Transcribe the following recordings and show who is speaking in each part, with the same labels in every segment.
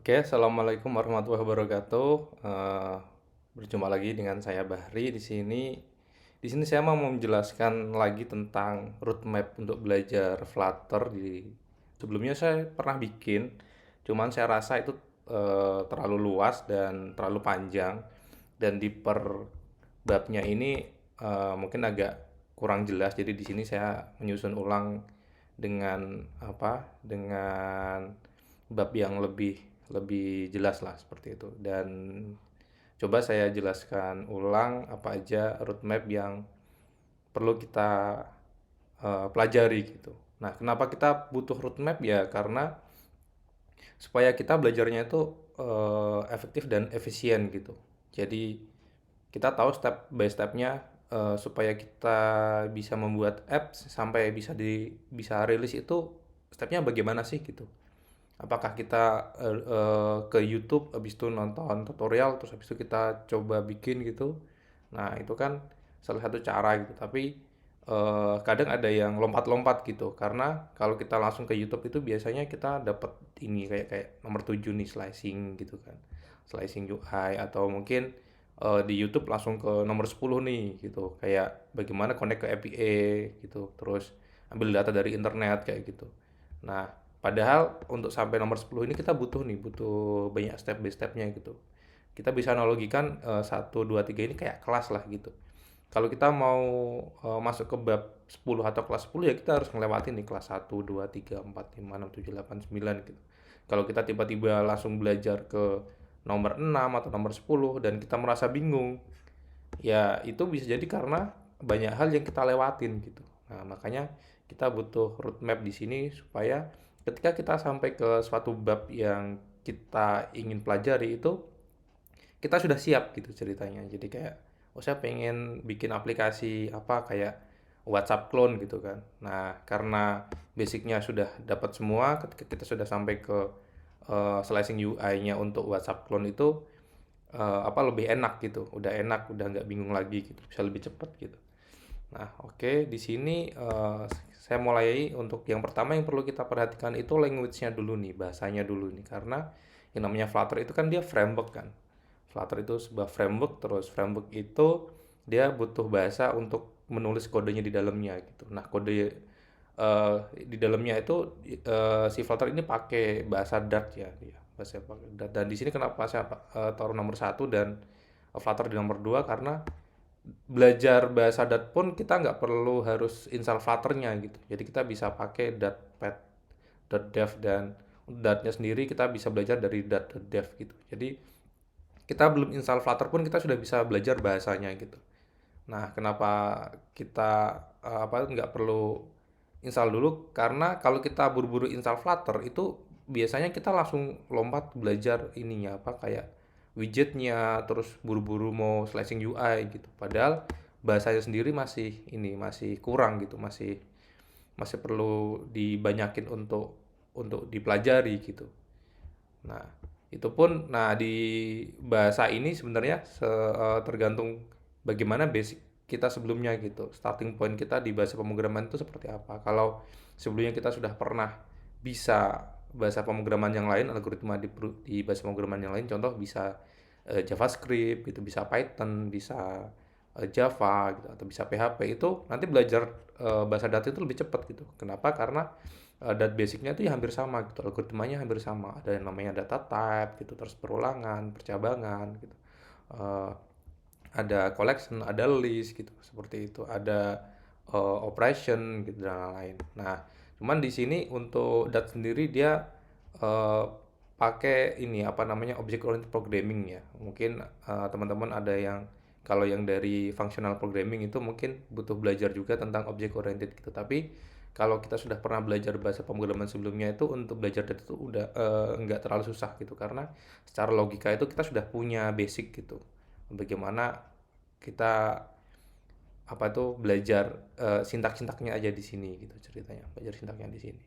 Speaker 1: Oke, assalamualaikum warahmatullahi wabarakatuh. Berjumpa lagi dengan saya Bahri di sini. Di sini saya mau menjelaskan lagi tentang roadmap untuk belajar Flutter. Sebelumnya saya pernah bikin, cuman saya rasa itu terlalu luas dan terlalu panjang, dan di per babnya ini mungkin agak kurang jelas. Jadi di sini saya menyusun ulang dengan dengan bab yang lebih lebih jelas lah seperti itu. Dan coba saya jelaskan ulang apa aja roadmap yang perlu kita pelajari gitu. Nah, kenapa kita butuh roadmap ya? Karena supaya kita belajarnya itu efektif dan efisien gitu. Jadi kita tahu step by stepnya, supaya kita bisa membuat apps sampai bisa rilis itu stepnya bagaimana sih gitu. Apakah kita ke YouTube habis itu nonton tutorial terus habis itu kita coba bikin gitu. Nah, itu kan salah satu cara gitu. Tapi kadang ada yang lompat-lompat gitu. Karena kalau kita langsung ke YouTube itu biasanya kita dapat ini kayak kayak nomor 7 nih, slicing gitu kan. Slicing UI, atau mungkin di YouTube langsung ke nomor 10 nih gitu. Kayak bagaimana connect ke API gitu. Terus ambil data dari internet kayak gitu. Nah, padahal untuk sampai nomor 10 ini kita butuh banyak step by stepnya gitu. Kita bisa analogikan 1, 2, 3 ini kayak kelas lah gitu. Kalau kita mau masuk ke bab 10 atau kelas 10 ya kita harus ngelewatin nih kelas 1, 2, 3, 4, 5, 6, 7, 8, 9 gitu. Kalau kita tiba-tiba langsung belajar ke nomor 6 atau nomor 10 dan kita merasa bingung, ya itu bisa jadi karena banyak hal yang kita lewatin gitu. Nah, makanya kita butuh roadmap di sini supaya ketika kita sampai ke suatu bab yang kita ingin pelajari itu kita sudah siap gitu ceritanya. Jadi kayak, oh saya pengen bikin aplikasi apa kayak WhatsApp clone gitu kan. Nah, karena basicnya sudah dapat semua, ketika kita sudah sampai ke slicing UI-nya untuk WhatsApp clone itu lebih enak gitu. Udah enak, udah nggak bingung lagi gitu, bisa lebih cepat gitu. Nah, oke, di sini saya mulai. Untuk yang pertama yang perlu kita perhatikan itu language-nya dulu nih, bahasanya dulu nih. Karena yang namanya Flutter itu kan dia framework kan. Flutter itu sebuah framework, terus framework itu dia butuh bahasa untuk menulis kodenya di dalamnya gitu. Nah, kode di dalamnya itu si Flutter ini pakai bahasa Dart ya, dia bahasa pakai Dart. Dan di sini kenapa saya taruh nomor satu dan Flutter di nomor 2 karena belajar bahasa Dart pun kita nggak perlu harus install Flutter-nya gitu. Jadi kita bisa pakai Dartpad, Dart.dev, dan Dartnya sendiri kita bisa belajar dari Dart.dev gitu. Jadi kita belum install Flutter pun kita sudah bisa belajar bahasanya gitu. Nah, kenapa kita nggak perlu install dulu? Karena kalau kita buru-buru install Flutter itu biasanya kita langsung lompat belajar ininya apa kayak widgetnya, terus buru-buru mau slicing UI gitu. Padahal bahasanya sendiri masih kurang gitu, masih masih perlu dibanyakin untuk dipelajari gitu. Nah, itu pun di bahasa ini sebenarnya tergantung bagaimana basic kita sebelumnya gitu. Starting point kita di bahasa pemrograman itu seperti apa. Kalau sebelumnya kita sudah pernah bisa bahasa pemrograman yang lain, algoritma di bahasa pemrograman yang lain, contoh bisa JavaScript gitu, bisa Python, bisa Java gitu, atau bisa PHP, itu nanti belajar bahasa data itu lebih cepat gitu. Kenapa? Karena data basicnya itu ya hampir sama gitu, algoritmanya hampir sama. Ada yang namanya data type gitu, terus perulangan, percabangan gitu. Eh, ada collection, ada list gitu, seperti itu. Ada operation gitu dan lain-lain. Nah, cuman di sini untuk data sendiri dia eh, pakai ini apa namanya object oriented programming ya. Mungkin teman-teman ada yang kalau yang dari functional programming itu mungkin butuh belajar juga tentang object oriented gitu. Tapi kalau kita sudah pernah belajar bahasa pemrograman sebelumnya itu untuk belajar data itu udah nggak terlalu susah gitu karena secara logika itu kita sudah punya basic gitu. Bagaimana kita belajar sintak-sintaknya aja di sini gitu ceritanya. Belajar sintaknya di sini.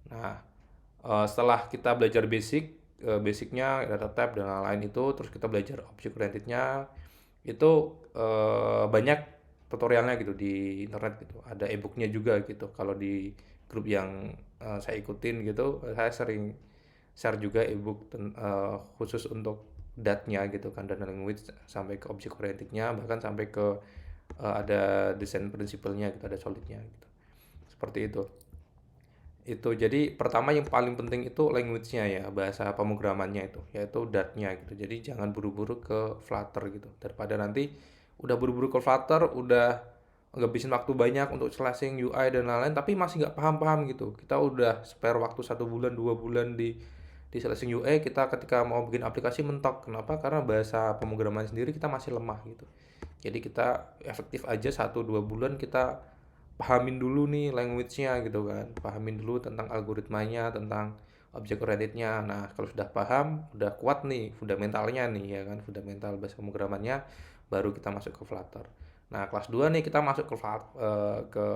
Speaker 1: Nah, setelah kita belajar basicnya, data type dan lain-lain itu, terus kita belajar object orientednya, itu banyak tutorialnya gitu di internet gitu. Ada e-booknya juga gitu. Kalau di grup yang saya ikutin gitu, saya sering share juga ebook khusus untuk dat-nya gitu kan, dan language sampai ke object oriented-nya, bahkan sampai ke ada desain prinsipalnya gitu, ada solidnya gitu. Seperti itu. Itu jadi pertama yang paling penting itu language-nya ya, bahasa pemrogramannya itu, yaitu Dart-nya gitu. Jadi jangan buru-buru ke Flutter gitu. Daripada nanti udah buru-buru ke Flutter, udah ngabisin waktu banyak untuk slashing UI dan lain-lain, tapi masih nggak paham-paham gitu. Kita udah spare waktu 1 bulan, 2 bulan di slashing UI, kita ketika mau bikin aplikasi mentok. Kenapa? Karena bahasa pemrograman sendiri kita masih lemah gitu. Jadi kita efektif aja 1-2 bulan kita pahamin dulu nih language-nya gitu kan, pahamin dulu tentang algoritmanya, tentang object oriented-nya. Nah, kalau sudah paham, udah kuat nih fundamentalnya nih ya kan, fundamental bahasa pemrogramannya, baru kita masuk ke Flutter. Nah, kelas 2 nih kita masuk ke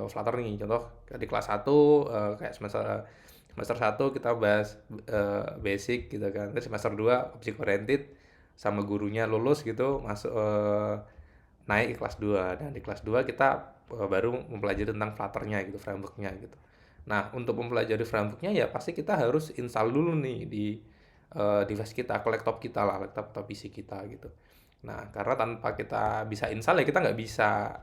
Speaker 1: Flutter nih. Contoh di kelas 1 kayak semester semester 1 kita bahas basic gitu kan. Terus semester 2 object oriented sama gurunya lulus gitu, masuk naik ke kelas 2. Dan di kelas 2 kita baru mempelajari tentang Flutter-nya gitu, framework-nya gitu. Nah, untuk mempelajari framework-nya ya pasti kita harus install dulu nih di device kita, ke laptop kita lah, laptop atau PC kita gitu. Nah, karena tanpa kita bisa install ya kita nggak bisa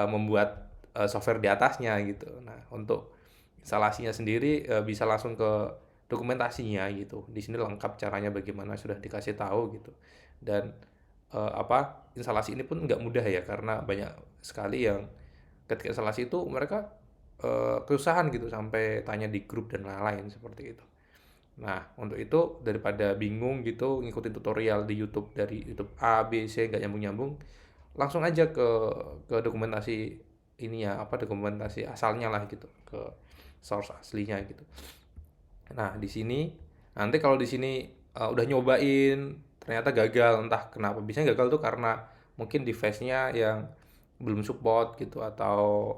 Speaker 1: membuat software di atasnya gitu. Nah, untuk instalasinya sendiri bisa langsung ke dokumentasinya gitu. Di sini lengkap caranya bagaimana, sudah dikasih tahu gitu. Dan instalasi ini pun nggak mudah ya, karena banyak sekali yang ketika instalasi itu mereka kesusahan gitu sampai tanya di grup dan lain-lain seperti itu. Nah, untuk itu daripada bingung gitu ngikutin tutorial di YouTube dari YouTube A, B, C nggak nyambung-nyambung, langsung aja ke dokumentasi ini ya, dokumentasi asalnya lah gitu, ke source aslinya gitu. Nah, di sini nanti kalau di sini udah nyobain ternyata gagal, entah kenapa. Biasanya gagal tuh karena mungkin device-nya yang belum support gitu, atau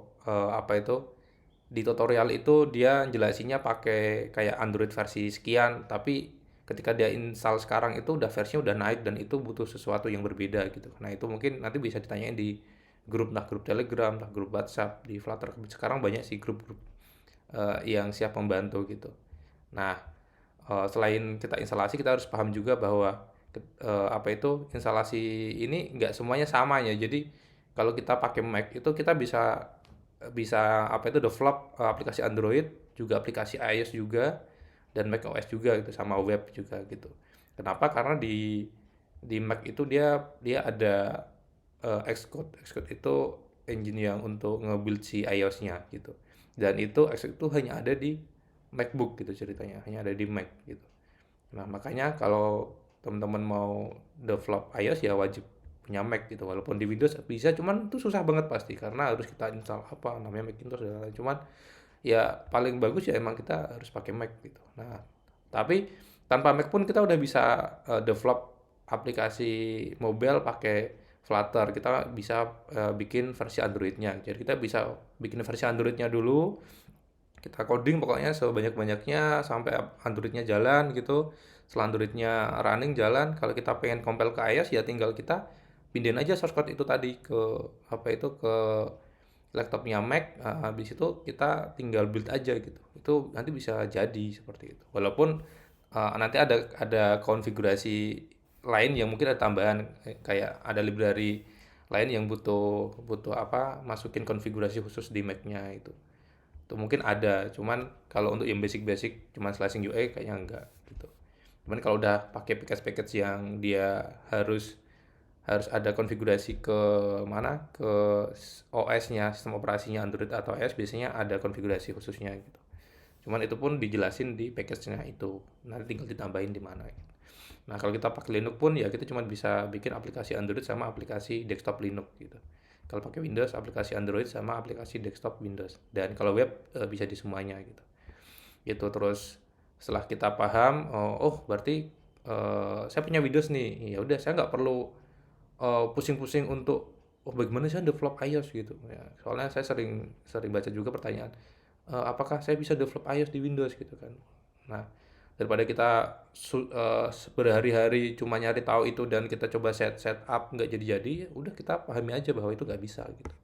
Speaker 1: di tutorial itu dia jelasinnya pakai kayak Android versi sekian, tapi ketika dia install sekarang itu udah versinya udah naik dan itu butuh sesuatu yang berbeda gitu. Nah, itu mungkin nanti bisa ditanyain di grup, nah grup Telegram, nah grup WhatsApp di Flutter. Sekarang banyak sih grup-grup yang siap membantu gitu. Nah, selain kita instalasi, kita harus paham juga bahwa instalasi ini nggak semuanya sama ya. Jadi kalau kita pakai Mac itu kita bisa bisa develop aplikasi Android, juga aplikasi iOS juga, dan macOS juga gitu, sama web juga gitu. Kenapa? Karena di Mac itu dia dia ada Xcode. Xcode itu engine yang untuk nge-build si iOS-nya gitu. Dan itu Xcode itu hanya ada di MacBook gitu ceritanya, hanya ada di Mac gitu. Nah, makanya kalau teman-teman mau develop iOS ya wajib punya Mac gitu. Walaupun di Windows bisa, cuman itu susah banget pasti karena harus kita install apa namanya Macintosh dan lain-lain. Cuman ya paling bagus ya emang kita harus pakai Mac gitu. Nah, tapi tanpa Mac pun kita udah bisa develop aplikasi mobile pakai Flutter. Kita bisa bikin versi Android-nya. Jadi kita bisa bikin versi Android-nya dulu, kita coding pokoknya sebanyak-banyaknya sampai Android-nya jalan gitu. Setelah Android-nya running jalan, kalau kita pengen compile ke iOS ya tinggal kita pindahin aja source code itu tadi ke ke laptopnya Mac. Habis itu kita tinggal build aja gitu. Itu nanti bisa jadi seperti itu. Walaupun nanti ada konfigurasi lain yang mungkin ada tambahan, kayak ada library lain yang butuh butuh masukin konfigurasi khusus di Mac-nya itu mungkin ada, cuman kalau untuk yang basic-basic cuman slashing UI kayaknya enggak gitu. Cuman kalau udah pakai package-package yang dia harus harus ada konfigurasi ke mana, ke OS-nya, sistem operasinya Android atau iOS, biasanya ada konfigurasi khususnya gitu. Cuman itu pun dijelasin di package-nya itu, nanti tinggal ditambahin di mana gitu. Nah, kalau kita pakai Linux pun ya kita cuma bisa bikin aplikasi Android sama aplikasi desktop Linux gitu. Kalau pakai Windows, aplikasi Android sama aplikasi desktop Windows. Dan kalau web bisa di semuanya gitu. Gitu terus setelah kita paham, berarti saya punya Windows nih. Ya udah, saya nggak perlu pusing-pusing untuk bagaimana saya develop iOS gitu. Ya, soalnya saya sering sering baca juga pertanyaan, apakah saya bisa develop iOS di Windows gitu kan. Nah, daripada kita berhari-hari cuma nyari tahu itu dan kita coba set up nggak jadi-jadi, udah kita pahami aja bahwa itu nggak bisa gitu.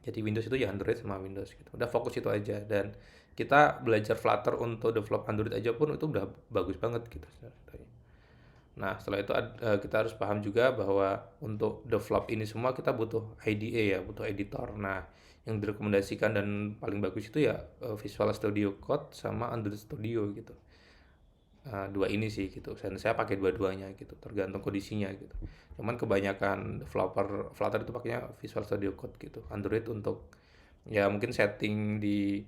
Speaker 1: Jadi Windows itu ya Android sama Windows gitu. Udah fokus itu aja, dan kita belajar Flutter untuk develop Android aja pun itu udah bagus banget gitu. Nah, setelah itu kita harus paham juga bahwa untuk develop ini semua kita butuh IDE ya, butuh editor. Nah, yang direkomendasikan dan paling bagus itu ya Visual Studio Code sama Android Studio gitu. Dua ini sih gitu. Dan saya pakai dua-duanya gitu, tergantung kondisinya gitu. Cuman kebanyakan developer Flutter itu pakainya Visual Studio Code gitu. Android untuk ya mungkin setting di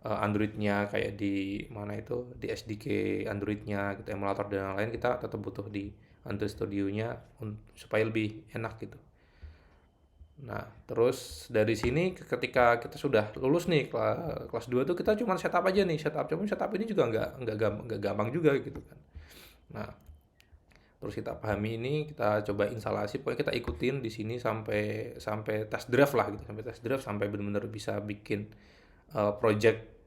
Speaker 1: Android-nya kayak di mana itu di SDK Android-nya gitu, emulator dan lain-lain kita tetap butuh di Android Studio-nya supaya lebih enak gitu. Nah, terus dari sini ketika kita sudah lulus nih kelas 2 tuh kita cuma setup aja nih, setup ini juga nggak gampang juga gitu kan. Nah, terus kita pahami ini, kita coba instalasi, pokoknya kita ikutin di sini sampai sampai test drive lah gitu, sampai test drive sampai benar-benar bisa bikin project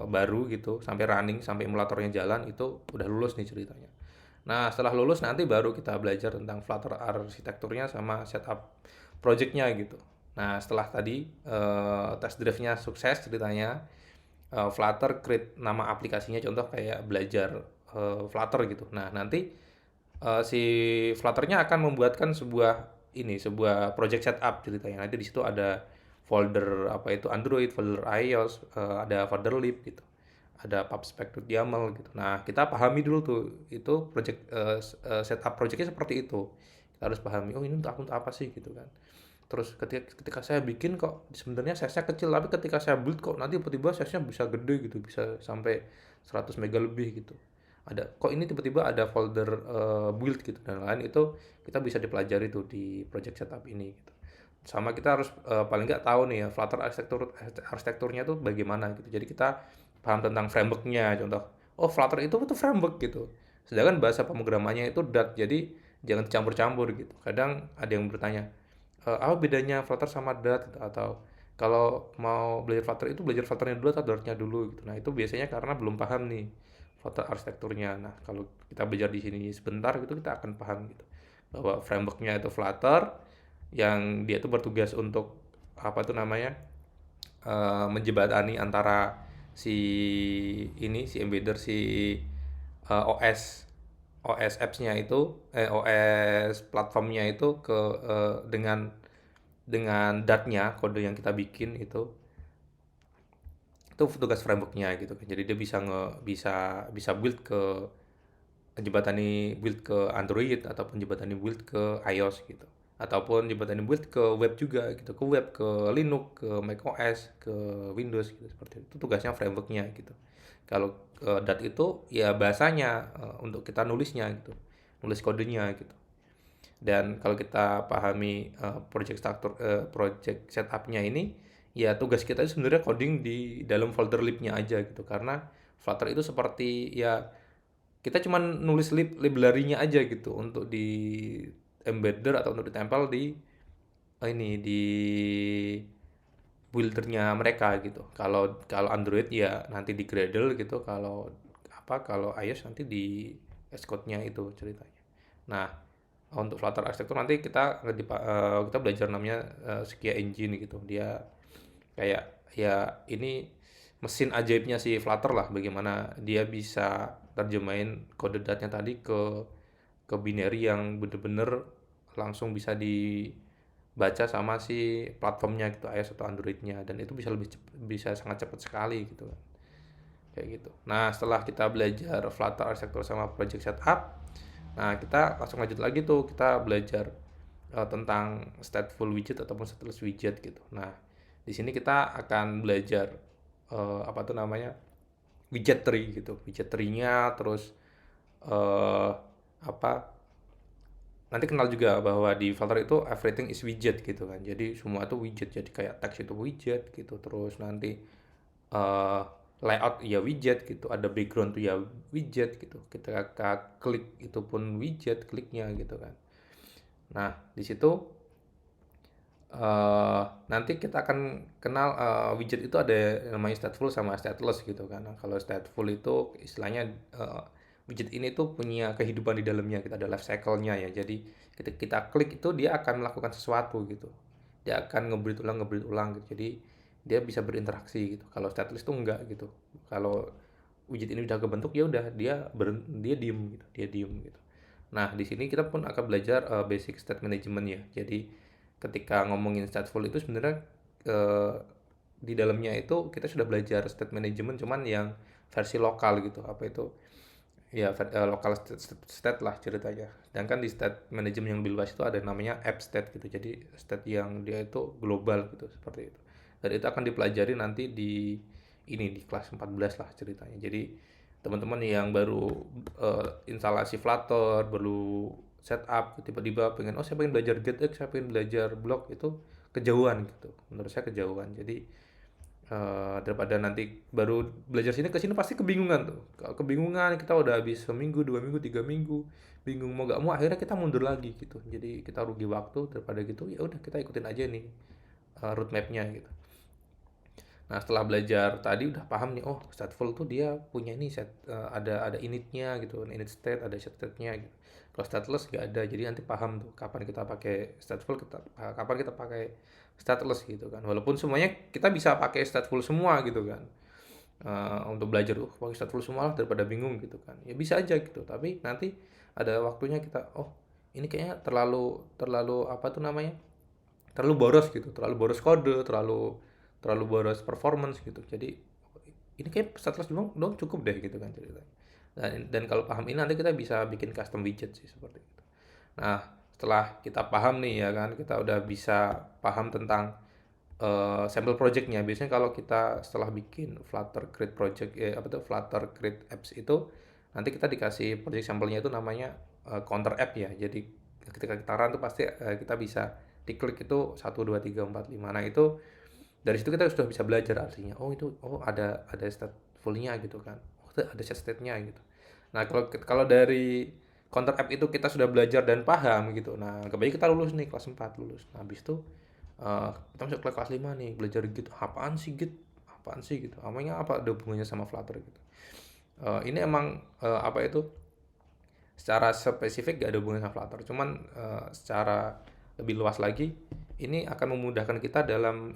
Speaker 1: baru gitu, sampai running, sampai emulatornya jalan, itu udah lulus nih ceritanya. Nah, setelah lulus nanti baru kita belajar tentang Flutter arsitekturnya sama setup projectnya gitu. Nah, setelah tadi test drive-nya sukses ceritanya, Flutter create nama aplikasinya, contoh kayak belajar Flutter gitu. Nah, nanti si Flutter-nya akan membuatkan sebuah project setup ceritanya. Nanti di situ ada folder apa itu Android, folder iOS, ada folder lib gitu. Ada PubSpec YAML gitu. Nah, kita pahami dulu tuh itu project setup projectnya seperti itu. Kita harus pahami, oh ini untuk apa sih gitu kan. Terus ketika saya bikin kok sebenarnya size-nya kecil, tapi ketika saya build kok nanti tiba-tiba size-nya bisa gede gitu, bisa sampai 100 mega lebih gitu. Kok ini tiba-tiba ada folder build gitu dan lain, itu kita bisa dipelajari tuh di project setup ini gitu. Sama kita harus paling nggak tahu nih ya Flutter arsitekturnya tuh bagaimana gitu. Jadi kita paham tentang frameworknya, contoh, oh Flutter itu butuh framework gitu. Sedangkan bahasa pemrogramannya itu Dart, jadi jangan campur-campur gitu. Kadang ada yang bertanya, apa bedanya Flutter sama Dart gitu, atau kalau mau belajar Flutter itu belajar Flutternya dulu atau Dartnya dulu gitu. Nah itu biasanya karena belum paham nih Flutter arsitekturnya. Nah kalau kita belajar di sini sebentar gitu kita akan paham gitu bahwa frameworknya itu Flutter, yang dia tuh bertugas untuk apa tuh namanya menjembatani antara si embedder si OS OS apps-nya itu OS platformnya itu dengan Dart-nya, kode yang kita bikin itu tugas framework-nya gitu kan. Jadi dia bisa bisa build ke jembatani build ke Android ataupun jembatani build ke iOS gitu. Ataupun jembatani build ke web juga gitu, ke web, ke Linux, ke macOS, ke Windows gitu seperti itu. Itu tugasnya framework-nya gitu. Kalau Dart itu ya bahasanya untuk kita nulisnya gitu. Nulis kodenya gitu. Dan kalau kita pahami project setup-nya ini, ya tugas kita itu sebenarnya coding di dalam folder lib-nya aja gitu. Karena Flutter itu seperti ya kita cuma nulis library-nya aja gitu untuk di embedder atau untuk ditempel di di buildernya mereka gitu. Kalau kalau Android ya nanti di Gradle gitu, kalau iOS nanti di Xcode-nya itu ceritanya. Nah, untuk Flutter arsitektur nanti kita belajar namanya Skia Engine gitu. Dia kayak ya ini mesin ajaibnya si Flutter lah, bagaimana dia bisa terjemahin kode datanya tadi ke binary yang bener-bener langsung bisa dibaca sama si platformnya gitu, iOS atau Androidnya, dan itu bisa sangat cepat sekali gitu kan, kayak gitu. Nah setelah kita belajar Flutter arsitektur sama project setup, nah kita langsung lanjut lagi tuh, kita belajar tentang stateful widget ataupun stateless widget gitu. Nah di sini kita akan belajar apa tuh namanya widget tree gitu, widget tree-nya, terus eh apa nanti kenal juga bahwa di Flutter itu everything is widget gitu kan, jadi semua itu widget, jadi kayak teks itu widget gitu, terus nanti eh layout ya widget gitu, ada background tuh ya widget gitu, kita klik itu pun widget kliknya gitu kan. Nah di situ nanti kita akan kenal widget itu ada namanya stateful sama stateless gitu kan. Nah, kalau stateful itu istilahnya widget ini tuh punya kehidupan di dalamnya. Kita ada life cycle-nya ya. Jadi ketika kita klik itu dia akan melakukan sesuatu gitu. dia akan nge-breed ulang gitu. Jadi dia bisa berinteraksi gitu. Kalau stateless tuh enggak gitu. Kalau widget ini udah kebentuk ya udah dia diem gitu, dia diem gitu. Nah, di sini kita pun akan belajar basic state management ya. Jadi ketika ngomongin stateful itu sebenarnya eh, di dalamnya itu kita sudah belajar state management cuman yang versi lokal gitu. Apa itu? Ya, lokal state lah ceritanya. Sedangkan di state management yang lebih luas itu ada namanya app state gitu. Jadi state yang dia itu global gitu seperti itu. Dan itu akan dipelajari nanti di kelas 14 lah ceritanya. Jadi teman-teman yang baru instalasi Flutter, baru setup, tiba-tiba pengen saya pengen belajar GitX, saya pengen belajar blog itu kejauhan gitu. Menurut saya kejauhan. Jadi daripada nanti baru belajar sini ke sini pasti kebingungan tuh. Kalau kebingungan kita udah habis seminggu, 2 minggu, 3 minggu, bingung mau gak mau akhirnya kita mundur lagi gitu. Jadi kita rugi waktu daripada gitu ya udah kita ikutin aja nih roadmapnya gitu. Nah, setelah belajar tadi udah paham nih, oh stateful tuh dia punya ini ada initnya gitu, init state, ada set state-nya gitu. Kalau stateless nggak ada, jadi nanti paham tuh kapan kita pakai stateful, kapan kita pakai stateless gitu kan. Walaupun semuanya kita bisa pakai stateful semua gitu kan. Untuk belajar pakai stateful semua lah daripada bingung gitu kan. Ya bisa aja gitu, tapi nanti ada waktunya kita, oh ini kayaknya terlalu terlalu apa tuh namanya? Terlalu boros gitu, terlalu boros kode, terlalu terlalu boros performance gitu. Jadi ini kayak stateless dong cukup deh gitu kan ceritanya. Dan kalau paham ini nanti kita bisa bikin custom widget sih seperti itu. Nah, setelah kita paham nih ya kan, kita udah bisa paham tentang sampel projectnya. Biasanya kalau kita setelah bikin Flutter create project apa tuh Flutter create apps itu nanti kita dikasih project sampelnya itu namanya counter app ya. Jadi ketika kita run tuh pasti kita bisa diklik itu 1 2 3 4 5. Nah, itu dari situ kita sudah bisa belajar artinya. Oh, itu ada statefulnya gitu kan. Oh, ada set state-nya gitu. Nah, kalau kalau dari counter app itu kita sudah belajar dan paham gitu. Nah, kebanyakan kita lulus nih kelas 4 lulus. Nah, habis itu kita masuk ke kelas 5 nih, belajar Git. Apaan sih Git? Apaan sih gitu? Namanya apa ada hubungannya sama Flutter gitu. Ini emang apa itu secara spesifik gak ada hubungannya sama Flutter. Cuman secara lebih luas lagi ini akan memudahkan kita dalam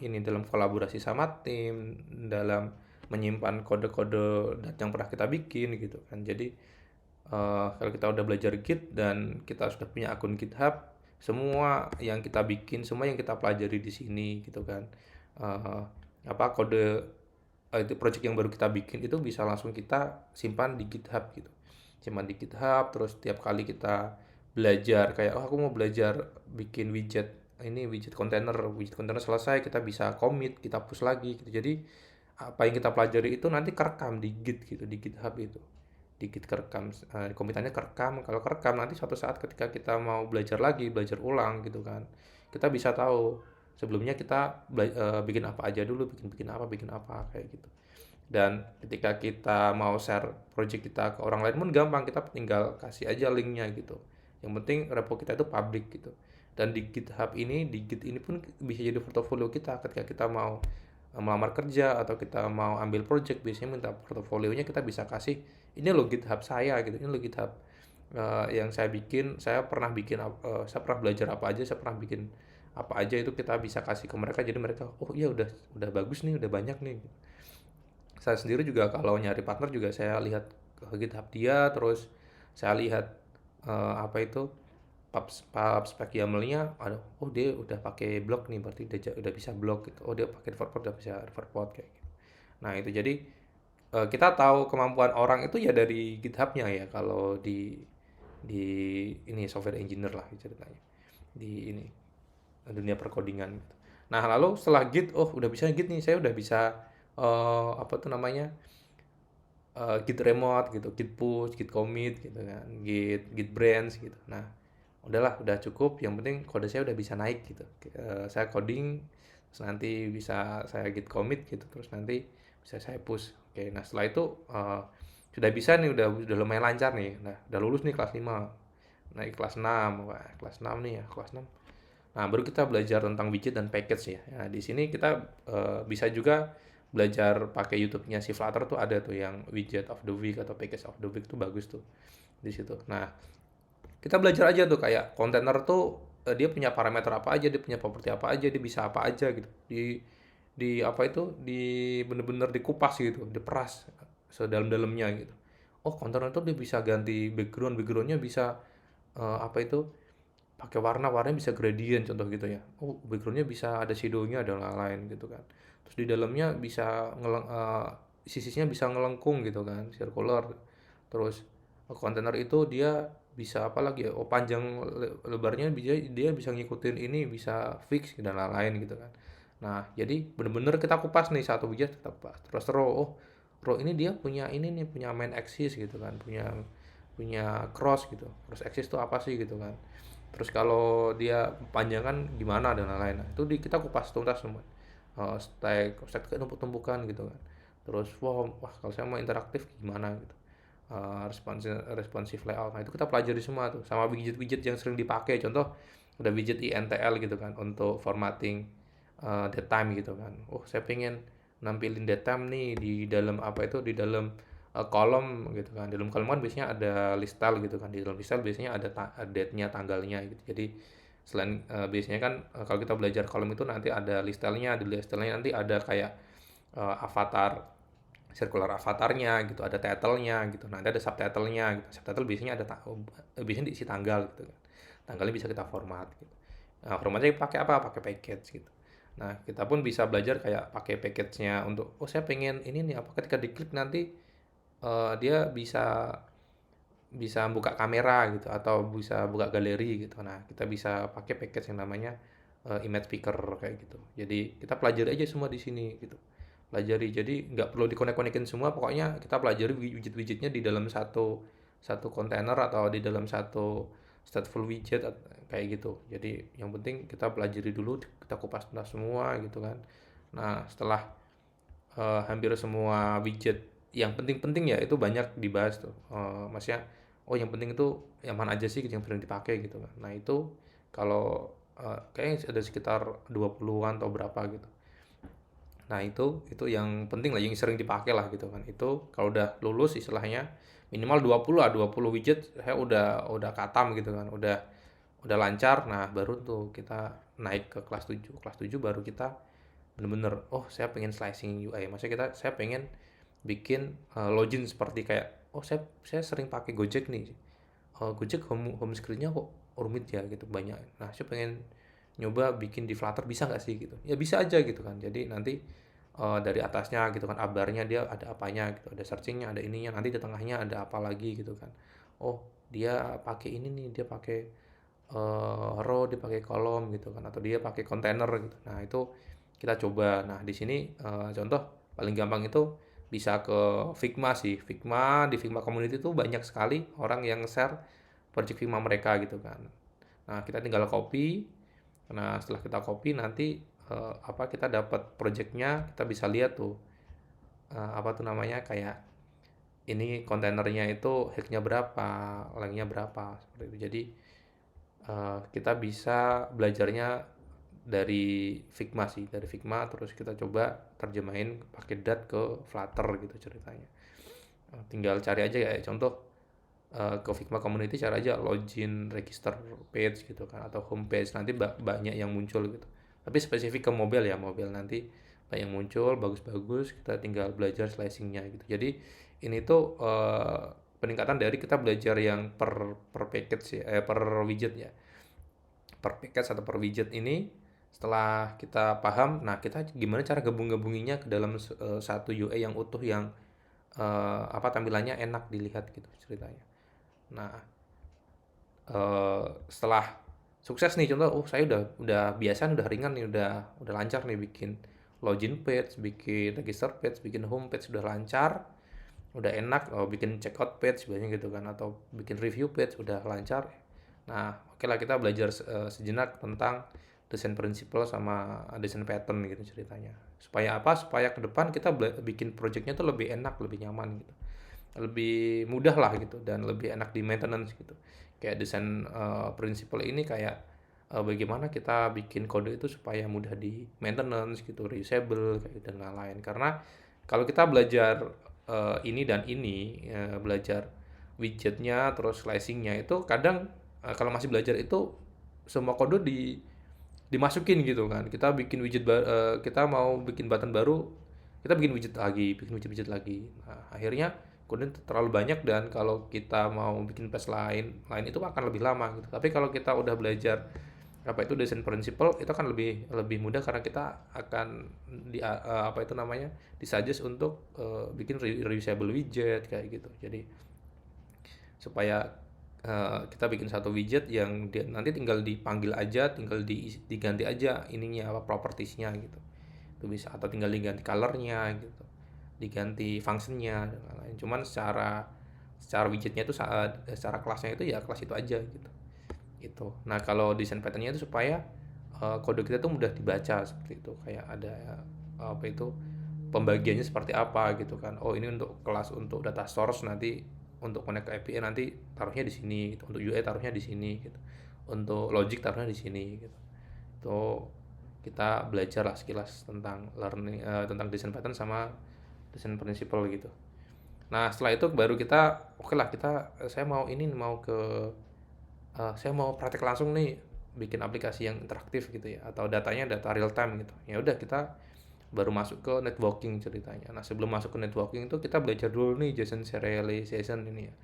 Speaker 1: kolaborasi sama tim, dalam menyimpan kode-kode yang pernah kita bikin gitu kan. Jadi kalau kita udah belajar Git dan kita sudah punya akun GitHub, semua yang kita bikin, semua yang kita pelajari di sini gitu kan. Eh, apa kode itu project yang baru kita bikin itu bisa langsung kita simpan di GitHub gitu. Simpan di GitHub terus tiap kali kita belajar kayak aku mau belajar bikin widget container selesai kita bisa commit, kita push lagi gitu. Jadi apa yang kita pelajari itu nanti kerekam di Git gitu, di GitHub itu. Di Git kerekam, komitannya kerekam. Kalau kerekam nanti suatu saat ketika kita mau belajar lagi, belajar ulang gitu kan. Kita bisa tahu sebelumnya kita bikin apa aja dulu, bikin apa kayak gitu. Dan ketika kita mau share project kita ke orang lain pun gampang, kita tinggal kasih aja linknya gitu. Yang penting repo kita itu public gitu. Dan di GitHub ini, di Git ini pun bisa jadi portofolio kita ketika kita mau melamar kerja atau kita mau ambil project, biasanya minta portofolionya, kita bisa kasih ini loh GitHub saya gitu, ini loh GitHub yang saya bikin, saya pernah belajar apa aja, saya pernah bikin apa aja, itu kita bisa kasih ke mereka. Jadi mereka oh iya udah bagus nih, udah banyak nih. Saya sendiri juga kalau nyari partner juga saya lihat ke GitHub dia, terus saya lihat apa itu pub spek YAML-nya, oh dia udah pakai blog nih, berarti udah bisa blog gitu. Oh dia pakai Riverpod, udah bisa Riverpod kayak gitu. Nah itu jadi kita tahu kemampuan orang itu ya dari GitHub-nya ya, kalau di ini software engineer lah ceritanya di ini dunia perkodingan gitu. Nah lalu setelah Git, oh udah bisa Git nih, saya udah bisa apa tuh namanya Git remote gitu, Git push, Git commit gitu kan, Git branch gitu. Nah udahlah, udah cukup, yang penting kode saya udah bisa naik gitu. Saya coding terus nanti bisa saya Git commit gitu, terus nanti bisa saya push. Oke, nah setelah itu sudah bisa nih, udah lumayan lancar nih. Nah udah lulus nih kelas 5, naik kelas 6. Wah kelas 6 nih ya, kelas 6. Nah, baru kita belajar tentang widget dan package ya. Nah, di sini kita bisa juga belajar pakai YouTube-nya si Flutter tuh, ada tuh yang widget of the week atau package of the week tuh bagus tuh di situ. Nah, kita belajar aja tuh kayak kontainer tuh dia punya parameter apa aja, dia punya properti apa aja, dia bisa apa aja gitu. Di apa itu, di bener-bener dikupas gitu, diperas sedalam-dalamnya gitu. Oh, kontainer itu dia bisa ganti backgroundnya bisa apa itu, pakai warnanya bisa gradient contoh gitu ya. Oh, backgroundnya bisa ada shadownya ada lain-lain gitu kan. Terus di dalamnya bisa sisinya bisa ngelengkung gitu kan, circular. Terus kontainer itu dia bisa apa lagi ya? Oh, panjang lebarnya dia bisa ngikutin ini, bisa fix dan lain-lain gitu kan. Nah, jadi bener-bener kita kupas nih satu widget kita kupas. Terus row ini dia punya ini nih, punya main axis gitu kan, punya punya cross gitu. Cross axis itu apa sih gitu kan. Terus kalau dia panjang kan gimana dan lain-lain. Nah, itu kita kupas tuntas semua. Stack tumpuk-tumpukan gitu kan. Terus wah kalau saya mau interaktif gimana gitu. Responsive layout. Nah, itu kita pelajari semua tuh sama widget-widget yang sering dipakai. Contoh ada widget INTL gitu kan untuk formatting datetime gitu kan. Oh, saya pengen nampilin datetime nih di dalam apa itu, di dalam kolom gitu kan. Di dalam kolom kan biasanya ada list style gitu kan. Di dalam list style biasanya ada date-nya, tanggalnya gitu. Jadi selain biasanya kan kalau kita belajar kolom itu nanti ada list style-nya, di list style-nya nanti ada kayak avatar, circular avatarnya gitu, ada title-nya gitu. Nanti ada subtitle-nya gitu. Subtitle biasanya biasanya diisi tanggal gitu kan. Tanggalnya bisa kita format gitu. Nah, formatnya pakai apa? Pakai package gitu. Nah, kita pun bisa belajar kayak pakai package-nya untuk, oh saya pengen ini nih, apa ketika diklik nanti dia bisa bisa buka kamera gitu atau bisa buka galeri gitu. Nah, kita bisa pakai package yang namanya image picker kayak gitu. Jadi kita pelajari aja semua di sini gitu. Pelajari. Jadi nggak perlu dikonek-konekin semua, pokoknya kita pelajari widget-widgetnya di dalam satu satu kontainer atau di dalam satu stateful widget kayak gitu. Jadi yang penting kita pelajari dulu, kita kupas tuntas semua gitu kan. Nah, setelah hampir semua widget yang penting-penting ya itu banyak dibahas tuh. Maksudnya, oh yang penting itu yang mana aja sih yang sering dipakai gitu kan. Nah itu kalau kayaknya ada sekitar 20-an atau berapa gitu. Nah itu yang penting lah, yang sering dipakai lah gitu kan. Itu kalau udah lulus istilahnya minimal 20 lah, 20 widget saya udah katam gitu kan. Udah lancar. Nah baru tuh kita naik ke kelas 7. Kelas 7 baru kita bener-bener, oh saya pengen slicing UI, maksudnya saya pengen bikin login seperti kayak, oh saya sering pakai Gojek nih. Gojek home screen-nya kok rumit ya gitu, banyak. Nah saya pengen nyoba bikin di Flutter, bisa nggak sih gitu. Ya bisa aja gitu kan. Jadi nanti dari atasnya gitu kan, abarnya dia ada apanya gitu, ada searchingnya, ada ininya, nanti di tengahnya ada apa lagi gitu kan. Oh dia pakai ini nih, dia pakai row, dia pakai kolom gitu kan, atau dia pakai container gitu. Nah itu kita coba. Nah di sini contoh paling gampang itu bisa ke Figma sih. Di Figma community itu banyak sekali orang yang share project Figma mereka gitu kan. Nah kita tinggal copy. Nah setelah kita copy nanti apa, kita dapat projectnya, kita bisa lihat tuh apa tuh namanya, kayak ini kontainernya itu height-nya berapa, length-nya berapa seperti itu. Jadi kita bisa belajarnya dari Figma sih, dari Figma terus kita coba terjemahin pakai Dat ke Flutter gitu ceritanya. Tinggal cari aja ya, contoh ke Figma community cari aja login register page gitu kan, atau home page, nanti banyak yang muncul gitu. Tapi spesifik ke mobile ya, mobile nanti banyak yang muncul bagus-bagus, kita tinggal belajar slicingnya gitu. Jadi ini tuh peningkatan dari kita belajar yang per package ya, per widget ya, per package atau per widget ini. Setelah kita paham, nah kita gimana cara gabung-gabunginya ke dalam satu UI yang utuh, yang apa, tampilannya enak dilihat gitu ceritanya. Nah setelah sukses nih, contoh, oh saya udah biasa, udah ringan nih, udah lancar nih bikin login page, bikin register page, bikin home page udah lancar, udah enak. Bikin checkout page biasanya gitu kan, atau bikin review page udah lancar. Nah oke lah, kita belajar sejenak tentang desain principle sama desain pattern gitu ceritanya, supaya apa, supaya ke depan kita bikin projectnya tuh lebih enak, lebih nyaman gitu, lebih mudah lah gitu, dan lebih enak di maintenance gitu. Kayak desain principle ini kayak bagaimana kita bikin kode itu supaya mudah di maintenance gitu, reusable kayak gitu, dan lain-lain. Karena kalau kita belajar ini dan ini, belajar widgetnya terus slicingnya, itu kadang kalau masih belajar itu semua kode dimasukin gitu kan. Kita bikin kita mau bikin button baru, kita bikin widget lagi. Nah, akhirnya kode terlalu banyak, dan kalau kita mau bikin page lain itu akan lebih lama gitu. Tapi kalau kita udah belajar apa itu design principle, itu akan lebih lebih mudah, karena kita akan apa itu namanya, disuggest untuk bikin reusable widget kayak gitu. Jadi supaya kita bikin satu widget yang nanti tinggal dipanggil aja, tinggal diganti aja ininya apa propertiesnya gitu. Itu bisa, atau tinggal diganti colornya gitu, diganti functionnya dan lain-lain. Cuman secara widgetnya itu secara kelasnya itu ya kelas itu aja gitu. Itu. Nah, kalau desain patternnya itu supaya kode kita tuh mudah dibaca seperti itu. Kayak ada apa itu pembagiannya seperti apa gitu kan. Oh, ini untuk kelas untuk data source, nanti untuk connect ke API nanti taruhnya di sini gitu. Untuk UI taruhnya di sini gitu. Untuk logic taruhnya di sini gitu. Itu kita belajar lah sekilas tentang tentang desain pattern sama desain principle gitu. Nah, setelah itu baru kita oke lah, saya mau praktek langsung nih, bikin aplikasi yang interaktif gitu ya, atau data real time gitu. Ya udah, kita baru masuk ke networking ceritanya. Nah, sebelum masuk ke networking itu kita belajar dulu nih JSON serialization ini ya.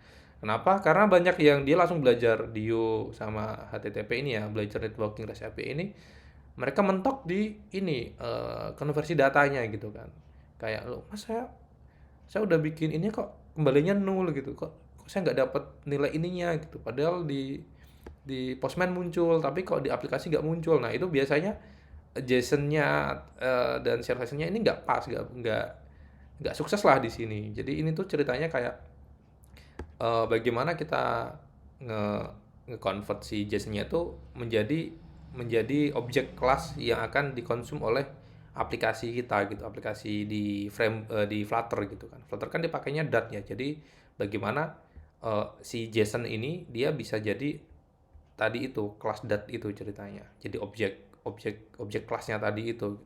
Speaker 1: Kenapa? Karena banyak yang dia langsung belajar DIO sama HTTP ini ya, belajar networking REST API ini, mereka mentok di ini konversi datanya gitu kan. Kayak lo, Mas, saya udah bikin ini kok kembalinya nol gitu, kok saya nggak dapat nilai ininya gitu, padahal di Postman muncul tapi kok di aplikasi nggak muncul. Nah, itu biasanya JSON-nya dan serialization-nya ini nggak pas, nggak sukses lah di sini. Jadi ini tuh ceritanya kayak bagaimana kita nge-convert si JSON-nya itu menjadi objek kelas yang akan dikonsum oleh aplikasi kita gitu, aplikasi di Flutter gitu kan. Flutter kan dipakainya Dart ya. Jadi bagaimana si JSON ini dia bisa jadi tadi itu kelas Dart itu ceritanya. Jadi objek kelasnya tadi itu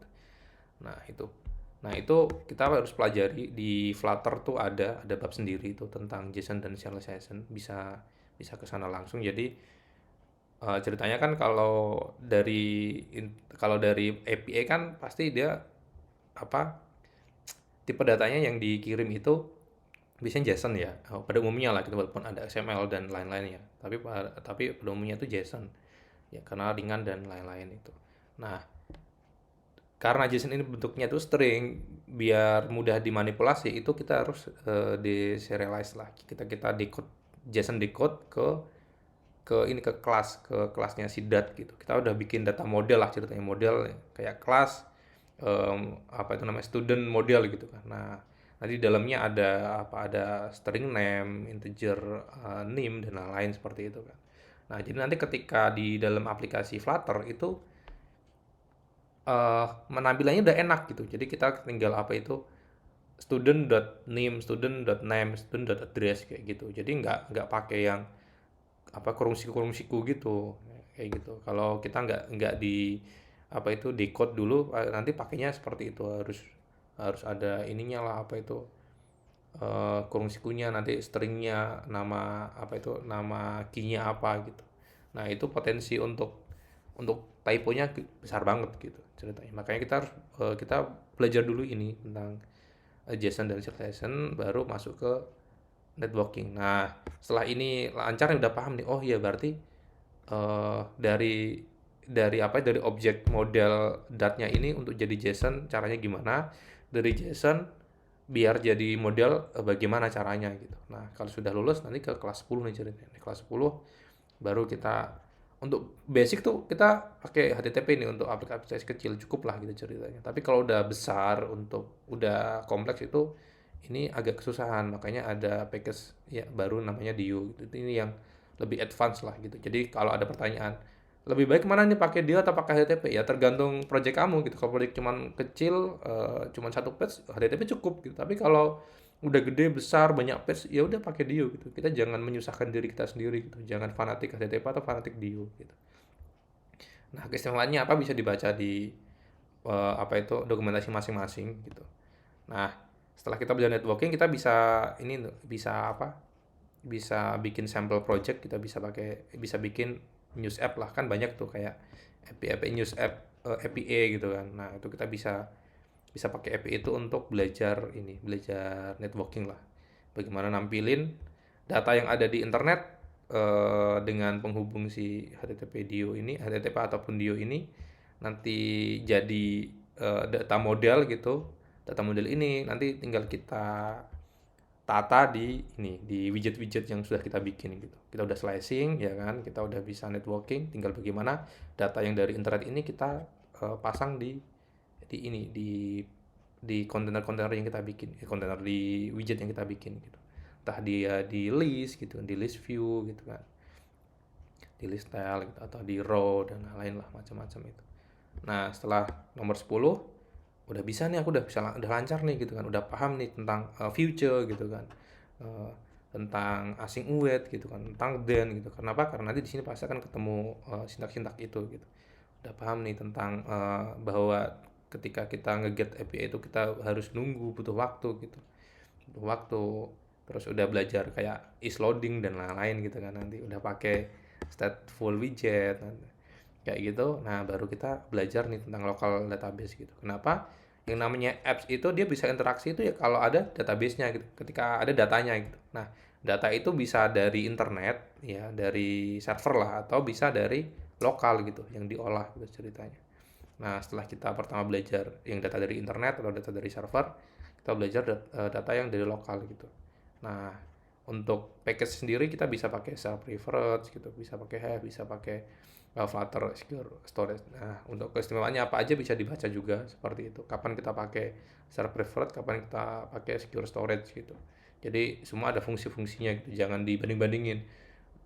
Speaker 1: gitu. Nah, itu kita harus pelajari di Flutter tuh ada bab sendiri itu tentang JSON dan serialization, bisa ke sana langsung. Jadi ceritanya kan kalau dari API kan pasti dia apa tipe datanya yang dikirim itu biasanya JSON ya, pada umumnya lah gitu, walaupun ada XML dan lain-lainnya, tapi pada umumnya itu JSON ya, karena ringan dan lain-lain itu. Nah, karena JSON ini bentuknya itu string, biar mudah dimanipulasi, itu kita harus deserialize lah, kita decode JSON, decode ke kelasnya si dat gitu. Kita udah bikin data model lah ceritanya, model kayak kelas apa itu namanya, student model gitu kan. Nah, nanti di dalamnya ada string name, integer name dan lain-lain seperti itu kan. Nah, jadi nanti ketika di dalam aplikasi Flutter itu menampilannya udah enak gitu. Jadi kita tinggal apa itu student.name, student.name, student.address kayak gitu. Jadi nggak pakai yang apa kurung siku gitu kayak gitu. Kalau kita nggak di apa itu decode dulu, nanti pakainya seperti itu, harus ada ininya lah, apa itu kurung sikunya, nanti stringnya nama apa itu, nama key-nya apa gitu. Nah, itu potensi untuk typo-nya besar banget gitu ceritanya. Makanya kita belajar dulu ini tentang JSON dan serialization, baru masuk ke networking. Nah, setelah ini lancar, udah paham nih, oh iya berarti dari objek model datnya ini untuk jadi JSON caranya gimana, dari JSON biar jadi model bagaimana caranya gitu. Nah, kalau sudah lulus nanti ke kelas 10 nih ceritanya. Di kelas 10 baru kita untuk basic tuh kita pakai HTTP nih, untuk aplikasi kecil cukup lah gitu ceritanya. Tapi kalau udah besar, untuk udah kompleks itu ini agak kesusahan, makanya ada package ya baru namanya DIO gitu. Ini yang lebih advance lah gitu. Jadi kalau ada pertanyaan lebih baik mana nih, pakai DIO atau pakai HTTP, ya tergantung project kamu gitu. Kalau project cuman kecil, cuman satu page, HTTP cukup gitu. Tapi kalau udah gede, besar, banyak page, ya udah pakai DIO gitu. Kita jangan menyusahkan diri kita sendiri gitu. Jangan fanatik HTTP atau fanatik DIO gitu. Nah, keistimewaannya apa bisa dibaca di apa itu dokumentasi masing-masing gitu. Nah, setelah kita belajar networking, kita bisa bikin sampel project, kita bisa bikin news app lah, kan banyak tuh kayak API news app, APA gitu kan. Nah, itu kita bisa bisa pakai API itu untuk belajar networking lah. Bagaimana nampilin data yang ada di internet dengan penghubung si HTTP Dio ini, HTTP ataupun Dio ini nanti jadi data model gitu. Data model ini nanti tinggal kita tata di widget-widget yang sudah kita bikin gitu. Kita udah slicing ya kan, kita udah bisa networking, tinggal bagaimana data yang dari internet ini kita pasang di kontainer-kontainer yang kita bikin, kontainer di widget yang kita bikin gitu. Entah dia di list gitu, di list view gitu kan, di list style gitu, atau di row dan lain-lain lah macam-macam itu. Nah, setelah nomor 10 udah bisa nih, aku udah lancar nih gitu kan, udah paham nih tentang future gitu kan. Eh, tentang asing await gitu kan, tentang then gitu. Kenapa? Karena nanti di sini pasti akan ketemu sintak-sintak itu gitu. Udah paham nih tentang bahwa ketika kita nge-get API itu kita harus nunggu, butuh waktu gitu. Butuh waktu. Terus udah belajar kayak is loading dan lain-lain gitu kan, nanti udah pakai stateful widget kayak gitu. Nah, baru kita belajar nih tentang local database gitu. Kenapa? Yang namanya apps itu dia bisa interaksi itu ya kalau ada database-nya gitu, ketika ada datanya gitu. Nah, data itu bisa dari internet ya, dari server lah, atau bisa dari lokal gitu yang diolah gitu ceritanya. Nah, setelah kita pertama belajar yang data dari internet atau data dari server, kita belajar data yang dari lokal gitu. Nah, untuk package sendiri kita bisa pakai self preference gitu, bisa pakai Hive, bisa pakai Flutter Secure Storage. Nah, untuk keistimewaannya apa aja bisa dibaca juga seperti itu. Kapan kita pakai self preference, kapan kita pakai Secure Storage gitu. Jadi semua ada fungsi-fungsinya gitu. Jangan dibanding-bandingin.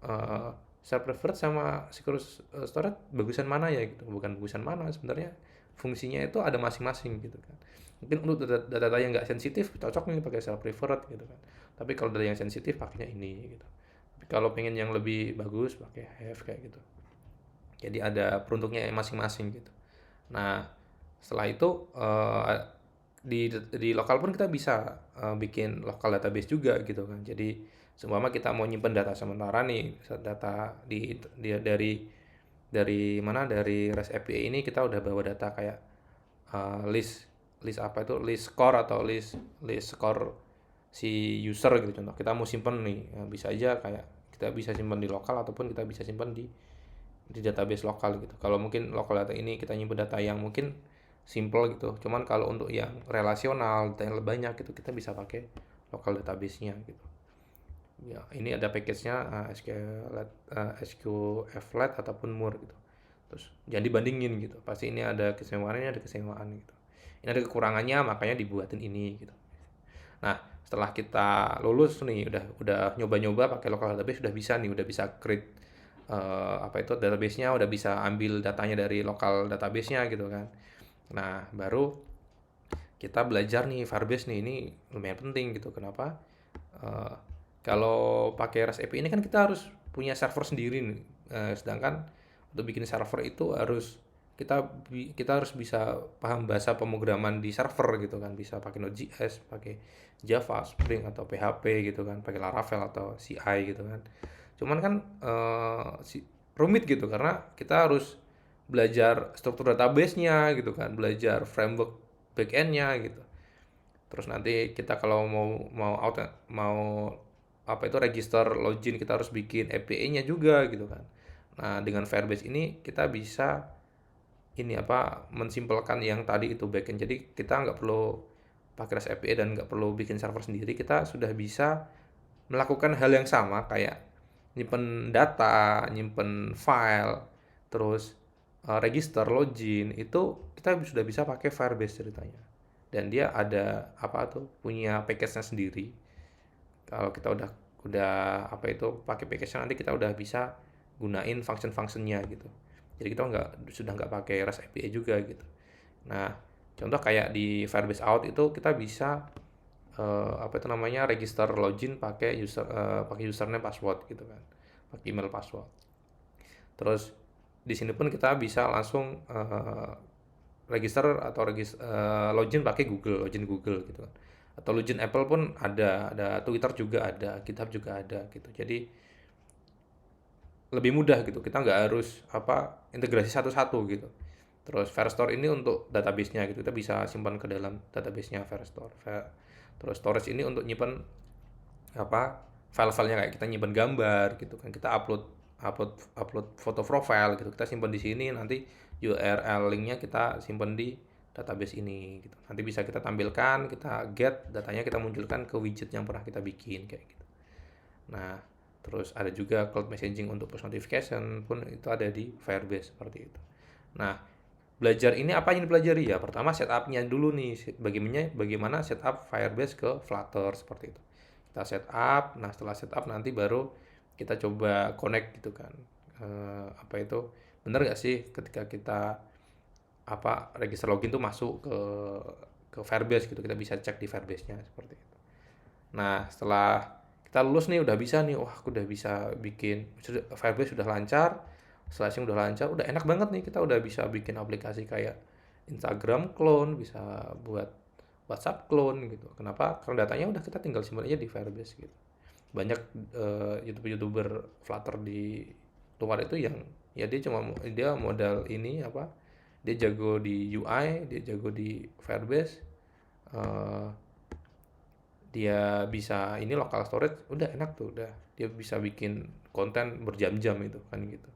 Speaker 1: Uh, Self preference sama Secure Storage bagusan mana ya gitu. Bukan bagusan mana, sebenarnya fungsinya itu ada masing-masing gitu kan. Mungkin untuk data-data yang nggak sensitif cocok nih pakai self preferred gitu kan. Tapi kalau data yang sensitif pakainya ini gitu. Tapi kalau pengen yang lebih bagus pakai have kayak gitu. Jadi ada peruntuknya masing-masing gitu. Nah, setelah itu di lokal pun kita bisa bikin lokal database juga gitu kan. Jadi seumpama kita mau nyimpen data sementara nih, data dari mana, dari REST API ini kita udah bawa data kayak list list apa itu, list score atau list list score si user gitu. Contoh kita mau simpen nih ya, bisa aja kayak kita bisa simpan di lokal ataupun kita bisa simpan di database lokal gitu. Kalau mungkin lokal data ini kita nyimpen data yang mungkin simple gitu, cuman kalau untuk yang relasional data yang lebih banyak gitu kita bisa pakai lokal database-nya gitu ya. Ini ada package-nya SQFlat ataupun Moore gitu. Terus jangan dibandingin gitu, pasti ini ada kesemuanya, ada kesemuaan gitu. Ini ada kekurangannya, makanya dibuatin ini gitu. Nah, setelah kita lulus nih, udah nyoba-nyoba pakai local database, udah bisa nih, udah bisa create apa itu database-nya, udah bisa ambil datanya dari local database-nya gitu kan. Nah, baru kita belajar nih Firebase nih, ini lumayan penting gitu. Kenapa? Eh, Kalau pakai REST API ini kan kita harus punya server sendiri nih. Sedangkan untuk bikin server itu kita harus bisa paham bahasa pemrograman di server gitu kan, bisa pakai Node.js, pakai Java, Spring atau PHP gitu kan, pakai Laravel atau CI gitu kan. Cuman kan rumit gitu karena kita harus belajar struktur database-nya gitu kan, belajar framework backend-nya gitu. Terus nanti kita kalau mau apa itu register login, kita harus bikin API-nya juga gitu kan. Nah, dengan Firebase ini kita bisa ini apa mensimpelkan yang tadi itu backend. Jadi kita nggak perlu pakai REST API dan nggak perlu bikin server sendiri. Kita sudah bisa melakukan hal yang sama kayak nyimpen data, nyimpen file, terus register login itu kita sudah bisa pakai Firebase ceritanya. Dan dia ada apa tuh punya package-nya sendiri. Kalau kita udah apa itu pakai package-nya, nanti kita udah bisa gunain function-functionnya gitu. Jadi kita sudah nggak pakai REST API juga gitu. Nah, contoh kayak di Firebase Out itu kita bisa apa itu namanya register login pakai username password gitu kan, pakai email password. Terus di sini pun kita bisa langsung register atau login pakai login Google gitu kan, atau login Apple pun ada Twitter juga ada, GitHub juga ada gitu. Jadi lebih mudah gitu. Kita nggak harus integrasi satu-satu gitu. Terus Firestore ini untuk database-nya gitu. Kita bisa simpan ke dalam database-nya Firestore. Terus storage ini untuk nyimpan file-filenya, kayak kita nyimpan gambar gitu kan. Kita upload upload upload foto profile gitu. Kita simpan di sini, nanti URL linknya kita simpan di database ini gitu. Nanti bisa kita tampilkan, kita get datanya, kita munculkan ke widget yang pernah kita bikin kayak gitu. Nah, terus ada juga cloud messaging untuk push notification pun itu ada di Firebase seperti itu. Nah, belajar ini apa yang dipelajari ya? Pertama setupnya dulu nih, bagaimana setup Firebase ke Flutter seperti itu. Kita setup, nah setelah setup nanti baru kita coba connect gitu kan. Bener nggak sih ketika kita register login tuh masuk ke Firebase gitu, kita bisa cek di Firebase-nya seperti itu. Nah, setelah kita lulus nih, udah bisa nih, wah aku udah bisa bikin, Firebase sudah lancar, slashing udah lancar, udah enak banget nih, kita udah bisa bikin aplikasi kayak Instagram clone, bisa buat WhatsApp clone gitu. Kenapa? Karena datanya udah kita tinggal simpan aja di Firebase gitu. Banyak YouTuber Flutter di luar itu yang ya dia modal ini dia jago di UI, dia jago di Firebase, eh, dia bisa ini local storage, udah enak tuh, udah dia bisa bikin konten berjam-jam itu kan gitu.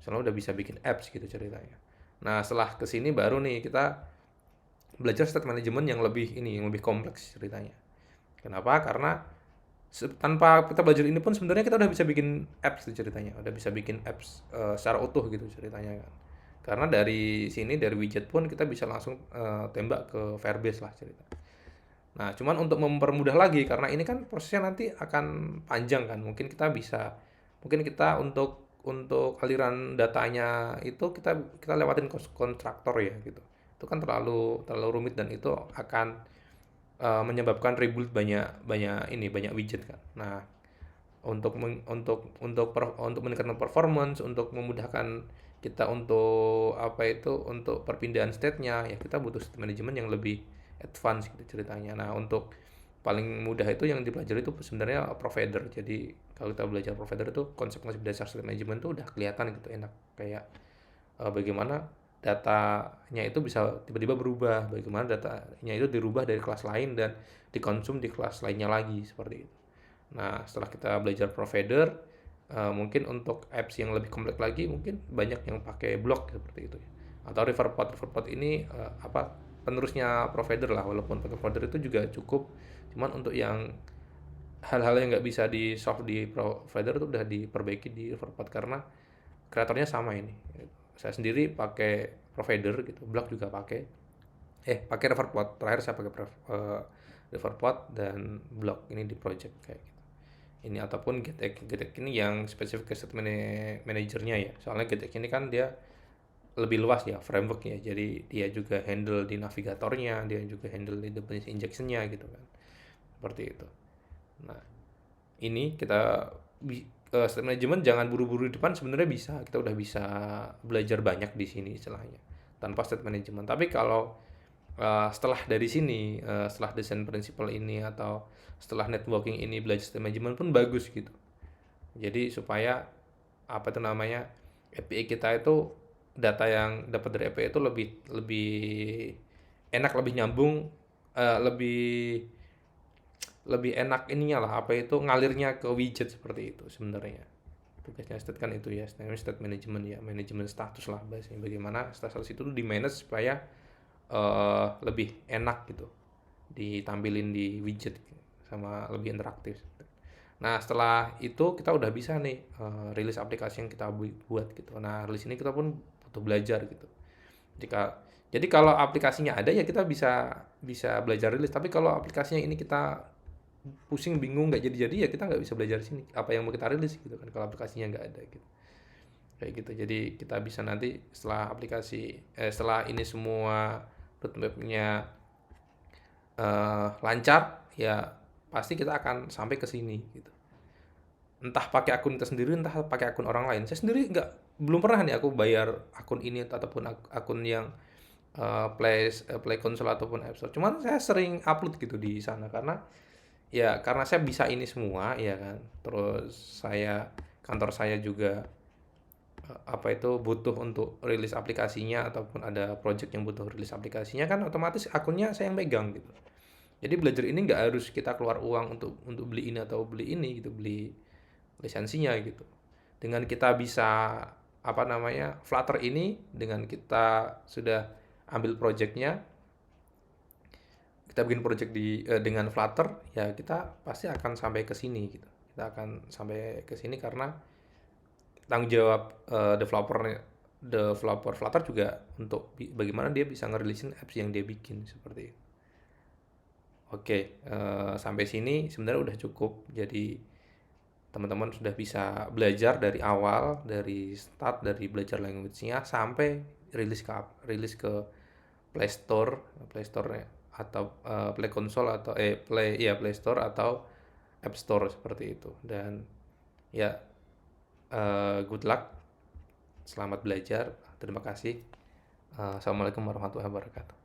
Speaker 1: Soalnya udah bisa bikin apps gitu ceritanya. Nah, setelah kesini baru nih kita belajar state management yang lebih kompleks ceritanya. Kenapa? Karena tanpa kita belajar ini pun sebenarnya kita udah bisa bikin apps tuh ceritanya, udah bisa bikin apps secara utuh gitu ceritanya kan. Karena dari sini, dari widget pun kita bisa langsung tembak ke Firebase lah cerita. Nah, cuman untuk mempermudah lagi, karena ini kan prosesnya nanti akan panjang kan. Mungkin kita untuk aliran datanya itu kita lewatin kontraktor ya gitu. Itu kan terlalu rumit dan itu akan menyebabkan rebuild banyak widget kan. Nah, untuk meningkatkan performance, untuk memudahkan kita untuk perpindahan state-nya, ya kita butuh state management yang lebih advance gitu ceritanya. Nah, untuk paling mudah itu yang dipelajari itu sebenarnya provider. Jadi kalau kita belajar provider itu konsep-konsep dasar state management itu udah kelihatan gitu, enak. Kayak bagaimana datanya itu bisa tiba-tiba berubah, bagaimana datanya itu dirubah dari kelas lain dan dikonsum di kelas lainnya lagi seperti itu. Nah, setelah kita belajar provider, mungkin untuk apps yang lebih kompleks lagi mungkin banyak yang pakai blok seperti itu ya. Atau Riverpod ini penerusnya provider lah, walaupun provider itu juga cukup, cuman untuk yang hal-hal yang nggak bisa di solve di provider itu udah diperbaiki di Riverpod karena kreatornya sama ini. Saya sendiri pakai provider gitu, blok juga pakai Riverpod. Terakhir saya pakai Riverpod dan blok ini di project kayak gitu. Ini ataupun Getek ini yang spesifik ke state manajernya ya. Soalnya Getek ini kan dia lebih luas ya frameworknya, jadi dia juga handle di navigatornya, dia juga handle di dependency injection-nya gitu kan, seperti itu. Nah, ini kita state management jangan buru-buru di depan, sebenarnya kita udah bisa belajar banyak di sini istilahnya tanpa state management. Tapi kalau setelah dari sini, setelah design principle ini atau setelah networking ini belajar state management pun bagus gitu. Jadi supaya API kita itu, data yang dapat dari API itu lebih enak, lebih nyambung, lebih enak ngalirnya ke widget seperti itu sebenarnya. Tugasnya state kan itu ya, state management ya, manajemen status lah bahasanya. Bagaimana status itu di manage supaya lebih enak gitu ditampilin di widget sama lebih interaktif. Nah, setelah itu kita udah bisa nih rilis aplikasi yang kita buat gitu. Nah, rilis ini kita pun butuh belajar gitu. Jadi kalau aplikasinya ada ya kita bisa belajar rilis. Tapi kalau aplikasinya ini kita pusing, bingung, nggak jadi-jadi, ya kita nggak bisa belajar di sini. Apa yang mau kita rilis gitu kan kalau aplikasinya nggak ada gitu. Kayak gitu. Jadi kita bisa nanti setelah ini semua roadmap-nya lancar, ya pasti kita akan sampai ke sini gitu. Entah pakai akun kita sendiri, entah pakai akun orang lain. Saya sendiri belum pernah nih aku bayar akun ini ataupun akun yang Play Console ataupun App Store. Cuman saya sering upload gitu di sana karena saya bisa ini semua ya kan. Terus kantor saya juga apa itu butuh untuk rilis aplikasinya ataupun ada project yang butuh rilis aplikasinya kan otomatis akunnya saya yang megang gitu. Jadi belajar ini nggak harus kita keluar uang untuk beli ini atau beli ini gitu, beli lisensinya gitu. Dengan kita bisa apa namanya Flutter ini dengan kita sudah ambil projectnya, kita bikin project dengan Flutter ya kita pasti akan sampai ke sini gitu. Kita akan sampai ke sini karena tanggung jawab developer Flutter juga untuk bagaimana dia bisa ngerilisin apps yang dia bikin seperti itu. Oke, sampai sini sebenarnya udah cukup. Jadi teman-teman sudah bisa belajar dari awal, dari start dari belajar language-nya sampai rilis ke Play Store, Play Store atau Play Console atau Play Store atau App Store seperti itu. Dan ya good luck, selamat belajar, terima kasih. Assalamualaikum warahmatullahi wabarakatuh.